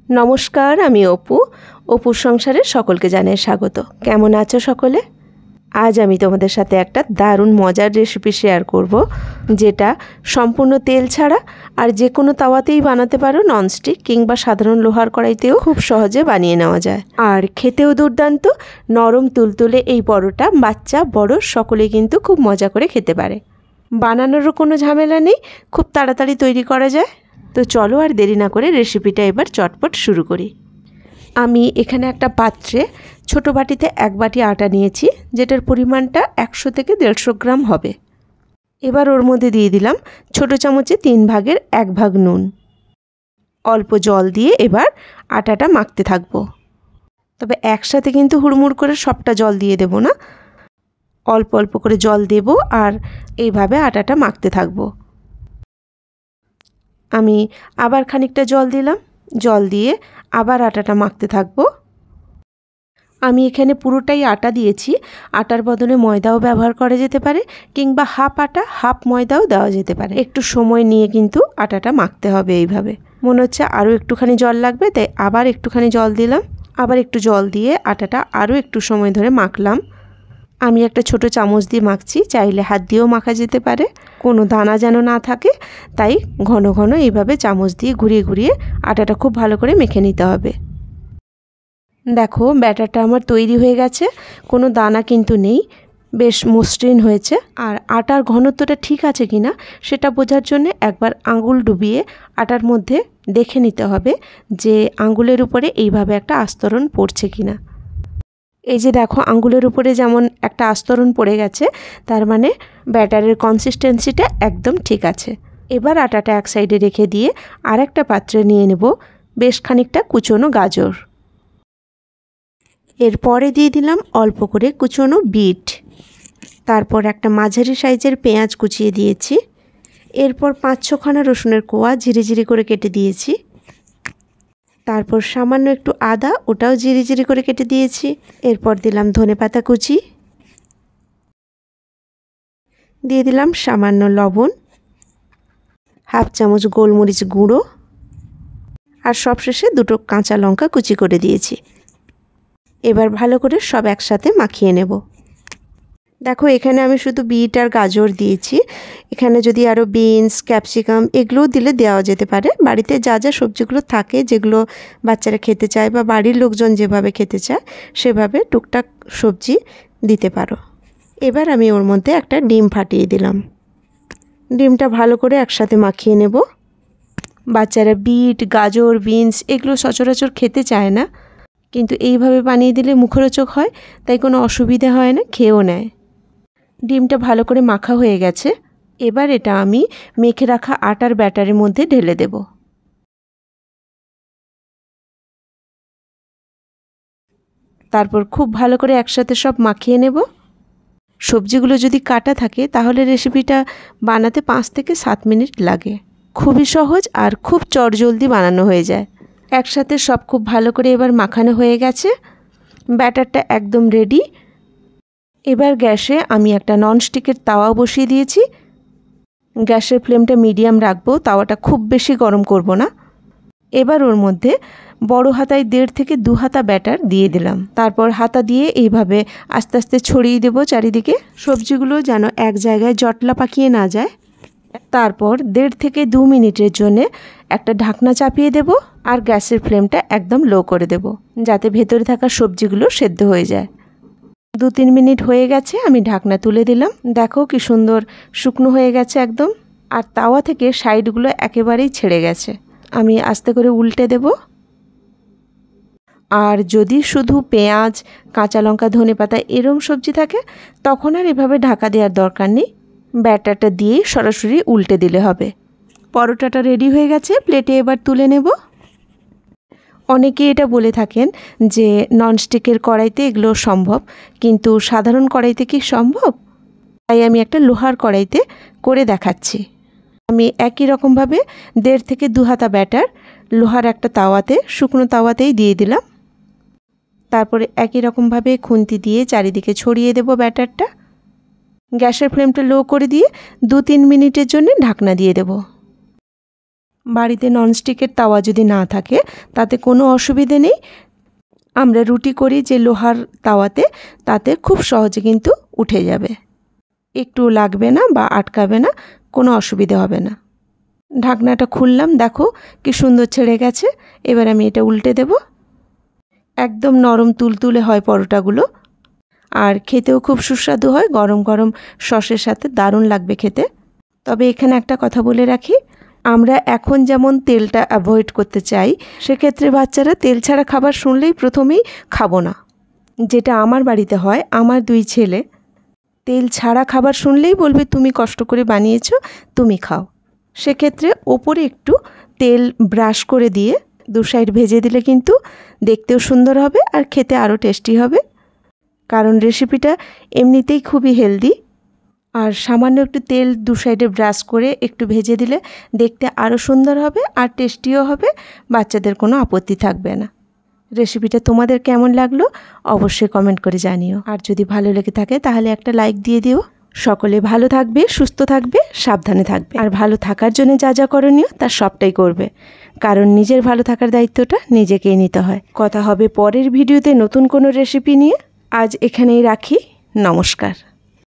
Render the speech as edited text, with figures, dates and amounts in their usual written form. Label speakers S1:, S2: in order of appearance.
S1: নমস্কার, আমি অপু। অপুর সংসারে সকলকে জানাই স্বাগত। কেমন আছো সকলে? আজ আমি তোমাদের সাথে একটা দারুণ মজার রেসিপি শেয়ার করব, যেটা সম্পূর্ণ তেল ছাড়া আর যে কোনো তাওয়াতেই বানাতে পারো, ননস্টিক কিংবা সাধারণ লোহার কড়াইতেও খুব সহজে বানিয়ে নেওয়া যায়। আর খেতেও দুর্দান্ত, নরম তুলতুলে এই পরোটা বাচ্চা বড় সকলেই কিন্তু খুব মজা করে খেতে পারে। বানানোরও কোনো ঝামেলা নেই, খুব তাড়াতাড়ি তৈরি করা যায়। তো চলো আর দেরি না করে রেসিপিটা এবার চটপট শুরু করি। আমি এখানে একটা পাত্রে ছোটো বাটিতে 1 বাটি আটা নিয়েছি, যেটার পরিমাণটা 100 থেকে 150 গ্রাম হবে। এবার ওর মধ্যে দিয়ে দিলাম ছোটো চামচে 3 ভাগের 1 ভাগ নুন। অল্প জল দিয়ে এবার আটাটা মাখতে থাকবো। তবে একসাথে কিন্তু হুড়মুড় করে সবটা জল দিয়ে দেব না, অল্প অল্প করে জল দেব আর এইভাবে আটাটা মাখতে থাকবো। আমি আবার খানিকটা জল দিলাম, জল দিয়ে আবার আটাটা মাখতে থাকবো। আমি এখানে পুরোটাই আটা দিয়েছি, আটার বদলে ময়দাও ব্যবহার করা যেতে পারে, কিংবা হাফ আটা হাফ ময়দাও দেওয়া যেতে পারে। একটু সময় নিয়ে কিন্তু আটাটা মাখতে হবে। এইভাবে মনে হচ্ছে আরও একটুখানি জল লাগবে, তাই আবার একটুখানি জল দিলাম। আবার একটু জল দিয়ে আটাটা আরও একটু সময় ধরে মাখলাম। আমি একটা ছোট চামচ দিয়ে মাখছি, চাইলে হাত দিয়েও মাখা যেতে পারে, কোনো দানা যেন না থাকে। তাই ঘন ঘন এইভাবে চামচ দিয়ে ঘুরিয়ে ঘুরিয়ে আটাটা খুব ভালো করে মেখে নিতে হবে। দেখো ব্যাটারটা আমার তৈরি হয়ে গেছে, কোনো দানা কিন্তু নেই, বেশ মসৃণ হয়েছে। আর আটার ঘনত্বটা ঠিক আছে কিনা সেটা বোঝার জন্য একবার আঙুল ডুবিয়ে আটার মধ্যে দেখে নিতে হবে যে আঙুলের উপরে এইভাবে একটা আস্তরণ পড়ছে কিনা। এই যে দেখো আঙ্গুলের উপরে যেমন একটা আস্তরণ পড়ে গেছে, তার মানে ব্যাটারের কনসিস্টেন্সিটা একদম ঠিক আছে। এবার আটাটা এক সাইডে রেখে দিয়ে আর একটা পাত্রে নিয়ে নেব বেশ খানিকটা কুচনো গাজর। এরপরে দিয়ে দিলাম অল্প করে কুচনো বিট। তারপর একটা মাঝারি সাইজের পেঁয়াজ কুচিয়ে দিয়েছি। এরপর 5-6 খানা রসুনের কোয়া ঝিরিঝিরি করে কেটে দিয়েছি। তারপর সামান্য একটু আদা, ওটাও ঝিরিঝিরি করে কেটে দিয়েছি। এরপর দিলাম ধনেপাতা কুচি, দিয়ে দিলাম সামান্য লবণ, হাফ চামচ গোলমরিচ গুঁড়ো, আর সবশেষে 2টো কাঁচা লঙ্কা কুচি করে দিয়েছি। এবার ভালো করে সব একসাথে মাখিয়ে নেব। দেখো এখানে আমি শুধু বিট আর গাজর দিয়েছি, এখানে যদি আরও বিনস, ক্যাপসিকাম এগুলোও দিলে দেওয়া যেতে পারে। বাড়িতে যা যা সবজিগুলো থাকে, যেগুলো বাচ্চারা খেতে চায় বা বাড়ির লোকজন যেভাবে খেতে চায় সেভাবে টুকটাক সবজি দিতে পারো। এবার আমি ওর মধ্যে একটা ডিম ফাটিয়ে দিলাম। ডিমটা ভালো করে একসাথে মাখিয়ে নেব। বাচ্চারা বিট, গাজর, বিনস এগুলো সচরাচর খেতে চায় না, কিন্তু এইভাবে বানিয়ে দিলে মুখরোচক হয়, তাই কোনো অসুবিধা হয় না, খেয়েও নেয়। ডিমটা ভালো করে মাখা হয়ে গেছে। এবার এটা আমি মেখে রাখা আটার ব্যাটারের মধ্যে ঢেলে দেব। তারপর খুব ভালো করে একসাথে সব মাখিয়ে নেব। সবজিগুলো যদি কাটা থাকে তাহলে রেসিপিটা বানাতে 5 থেকে 7 মিনিট লাগে। খুবই সহজ আর খুব চটজলদি বানানো হয়ে যায়। একসাথে সব খুব ভালো করে এবার মাখানো হয়ে গেছে, ব্যাটারটা একদম রেডি। এবার গ্যাসে আমি একটা ননস্টিকের তাওয়া বসিয়ে দিয়েছি। গ্যাসের ফ্লেমটা মিডিয়াম রাখবো, তাওয়াটা খুব বেশি গরম করব না। এবার ওর মধ্যে বড় হাতায় 1.5 থেকে 2 হাতা ব্যাটার দিয়ে দিলাম। তারপর হাতা দিয়ে এইভাবে আস্তে আস্তে ছড়িয়ে দেব চারিদিকে, সবজিগুলো যেন এক জায়গায় জটলা পাকিয়ে না যায়। তারপর 1.5 থেকে 2 মিনিটের জন্য একটা ঢাকনা চাপিয়ে দেব আর গ্যাসের ফ্লেমটা একদম লো করে দেব, যাতে ভেতরে থাকা সবজিগুলো সেদ্ধ হয়ে যায়। 2-3 মিনিট হয়ে গেছে, আমি ঢাকনা তুলে দিলাম। দেখো কি সুন্দর শুকনো হয়ে গেছে একদম, আর তাওয়া থেকে সাইডগুলো একেবারেই ছেড়ে গেছে। আমি আস্তে করে উল্টে দেব। আর যদি শুধু পেঁয়াজ, কাঁচা লঙ্কা, ধনেপাতা এরম সবজি থাকে তখন আর এভাবে ঢাকা দেওয়ার দরকার নেই, ব্যাটারটা দিয়ে সরাসরি উল্টে দিলে হবে। পরোটাটা রেডি হয়ে গেছে, প্লেটে এবার তুলে নেব। অনেকে এটা বলে থাকেন যে ননস্টিকের কড়াইতে এগুলো সম্ভব, কিন্তু সাধারণ কড়াইতে কি সম্ভব? তাই আমি একটা লোহার কড়াইতে করে দেখাচ্ছি। আমি একই রকমভাবে 1.5 থেকে 2 হাতা ব্যাটার লোহার একটা তাওয়াতে, শুকনো তাওয়াতেই দিয়ে দিলাম। তারপরে একই রকমভাবে খুন্তি দিয়ে চারিদিকে ছড়িয়ে দেব ব্যাটারটা। গ্যাসের ফ্লেমটা লো করে দিয়ে 2-3 মিনিটের জন্য ঢাকনা দিয়ে দেব। বাড়িতে ননস্টিকের তাওয়া যদি না থাকে তাতে কোনো অসুবিধে নেই। আমরা রুটি করি যে লোহার তাওয়াতে, তাতে খুব সহজে কিন্তু উঠে যাবে, একটু লাগবে না বা আটকাবে না, কোনো অসুবিধে হবে না। ঢাকনাটা খুললাম, দেখো কি সুন্দর ছেড়ে গেছে। এবার আমি এটা উল্টে দেব। একদম নরম তুলতুলে হয় পরোটাগুলো, আর খেতেও খুব সুস্বাদু হয়। গরম গরম সসের সাথে দারুণ লাগবে খেতে। তবে এখানে একটা কথা বলে রাখি, আমরা এখন যেমন তেলটা অ্যাভয়েড করতে চাই, সেক্ষেত্রে বাচ্চারা তেল ছাড়া খাবার শুনলেই প্রথমেই খাবো না। যেটা আমার বাড়িতে হয়, আমার 2 ছেলে তেল ছাড়া খাবার শুনলেই বলবে তুমি কষ্ট করে বানিয়েছো, তুমি খাও। সেক্ষেত্রে ওপরে একটু তেল ব্রাশ করে দিয়ে 2 সাইড ভেজে দিলে কিন্তু দেখতেও সুন্দর হবে আর খেতে আরও টেস্টি হবে। কারণ রেসিপিটা এমনিতেই খুবই হেলদি, আর সামান্য একটু তেল 2 সাইডে ব্রাশ করে একটু ভেজে দিলে দেখতে আরও সুন্দর হবে আর টেস্টিও হবে, বাচ্চাদের কোনো আপত্তি থাকবে না। রেসিপিটা তোমাদের কেমন লাগলো অবশ্যই কমেন্ট করে জানিও, আর যদি ভালো লেগে থাকে তাহলে একটা লাইক দিয়ে দিও। সকলে ভালো থাকবে, সুস্থ থাকবে, সাবধানে থাকবে, আর ভালো থাকার জন্য যা যা করণীয় তার সবটাই করবে, কারণ নিজের ভালো থাকার দায়িত্বটা নিজেকেই নিতে হয়। কথা হবে পরের ভিডিওতে নতুন কোনো রেসিপি নিয়ে। আজ এখানেই রাখি, নমস্কার।